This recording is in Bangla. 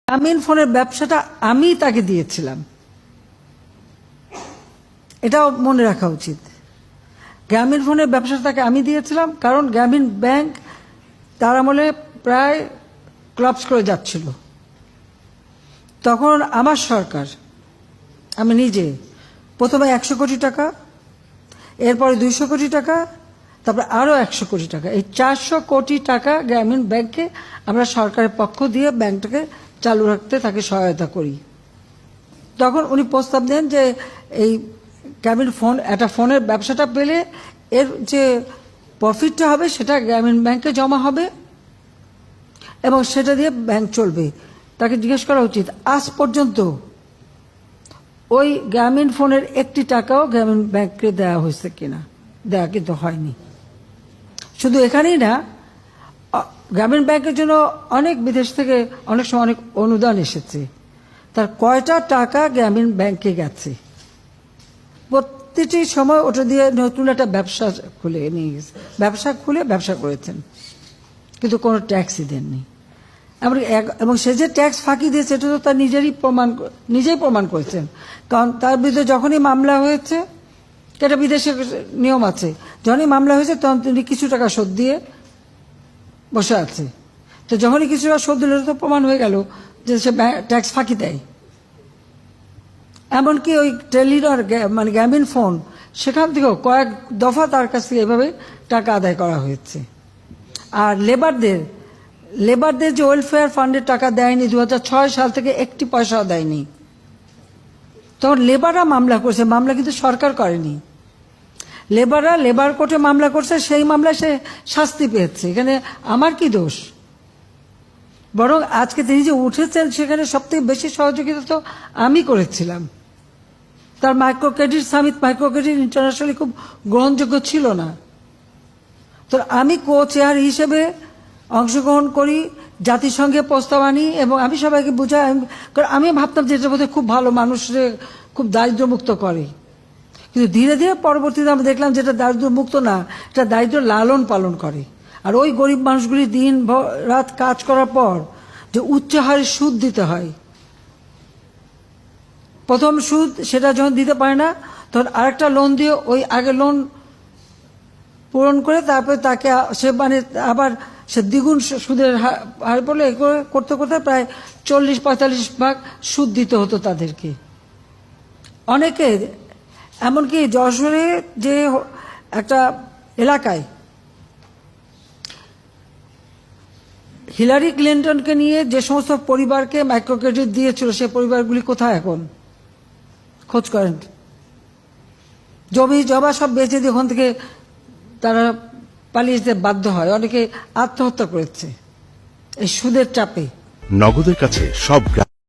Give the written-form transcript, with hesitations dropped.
গ্রামীণ ফোনের ব্যবসাটা আমি তাকে দিয়েছিলাম, এটাও মনে রাখা উচিত। গ্রামীণ ফোনের ব্যবসাটা তাকে আমি দিয়েছিলাম, কারণ গ্রামীণ ব্যাংক তার আমলে প্রায় ক্লাবস করে যাচ্ছিল। তখন আমার সরকার, আমি নিজে প্রথমে 100 কোটি টাকা, এরপরে 200 কোটি টাকা, তারপরে আরও 100 কোটি টাকা, এই 400 কোটি টাকা গ্রামীণ ব্যাংকে আমরা সরকারের পক্ষ দিয়ে ব্যাংকটাকে চালু রাখতে তাকে সহায়তা করি। তখন উনি প্রস্তাব দেন যে এই গ্রামীণ ফোন, একটা ফোনের ব্যবসাটা পেলে এর যে প্রফিটটা হবে সেটা গ্রামীণ ব্যাংকে জমা হবে এবং সেটা দিয়ে ব্যাংক চলবে। তাকে জিজ্ঞেস করা উচিত আজ পর্যন্ত ওই গ্রামীণ ফোনের একটি টাকাও গ্রামীণ ব্যাংকে দেওয়া হয়েছে কিনা। দেওয়া কিন্তু হয়নি। শুধু এখানেই না, গ্রামীণ ব্যাংকের জন্য অনেক বিদেশ থেকে অনেক সময় অনেক অনুদান এসেছে, তার কয়টা টাকা গ্রামীণ ব্যাংকে গেছে। প্রতিটি সময় ওটা দিয়ে নতুন একটা ব্যবসা খুলে নিয়ে গেছে, ব্যবসা করেছেন, কিন্তু কোনো ট্যাক্সই দেননি। এবং সে যে ট্যাক্স ফাঁকি দিয়েছে এটা তো তার নিজেই প্রমাণ করেছেন। কারণ তার বিরুদ্ধে যখনই মামলা হয়েছে, এটা বিদেশের নিয়ম আছে, যখনই মামলা হয়েছে তখন তিনি কিছু টাকা শোধ দিয়ে বসে আছে। তো যখনই কিছু টাকা শোধ দিল তো প্রমাণ হয়ে গেল যে সে ট্যাক্স ফাঁকি দেয়। এমনকি ওই টেলিনর মানে গ্রামীণ ফোন, সেখান থেকেও কয়েক দফা তার কাছ থেকে এভাবে টাকা আদায় করা হয়েছে। আর লেবারদের যে ওয়েলফেয়ার ফান্ডের টাকা দেয়নি 2006 সাল থেকে একটি পয়সাও দেয়নি। তখন লেবাররা মামলা করছে, মামলা কিন্তু সরকার করেনি। লেবাররা লেবার কোর্টে মামলা করছে, সেই মামলায় সে শাস্তি পেয়েছে। এখানে আমার কি দোষ? বরং আজকে তিনি যে উঠেছেন সেখানে সবথেকে বেশি সহযোগিতা তো আমি করেছিলাম। তার micro credit summit, micro credit internationally খুব গ্রহণযোগ্য ছিল না। তো আমি কো চেয়ার হিসেবে অংশগ্রহণ করি, জাতিসংঘে প্রস্তাব আনি এবং আমি সবাইকে বুঝাই। কারণ আমি ভাবতাম যে এটার মধ্যে খুব ভালো, মানুষের খুব দারিদ্র্যমুক্ত করে। কিন্তু ধীরে ধীরে পরবর্তীতে আমরা দেখলাম যে এটা দারিদ্র্যমুক্ত না, এটা দারিদ্র্য লালন পালন করে। আর ওই গরিব মানুষগুলি দিন রাত কাজ করার পর যে উচ্চ হারে সুদ দিতে হয়, প্রথম সুদ সেটা যখন দিতে পারে না তখন আরেকটা লোন দিয়ে ওই আগের লোন পূরণ করে তারপরে তাকে সে মানে আবার সে দ্বিগুণ সুদের হার পড়লে করতে করতে প্রায় 40-45 ভাগ সুদ দিতে হতো তাদেরকে। অনেকে এমনকি যশোরে যে একটা এলাকায় হিলারি ক্লিন্টনকে নিয়ে যে সমস্ত পরিবারকে মাইক্রো ক্রেডিট দিয়েছিল, সে পরিবারগুলি কোথায় এখন? খোঁজ করেন। জমি জমা সব বেঁচে দিয়ে ওখান থেকে তারা পালিয়ে যেতে বাধ্য হয়, অনেকে আত্মহত্যা করেছে এই সুদের চাপে। নগদের কাছে সব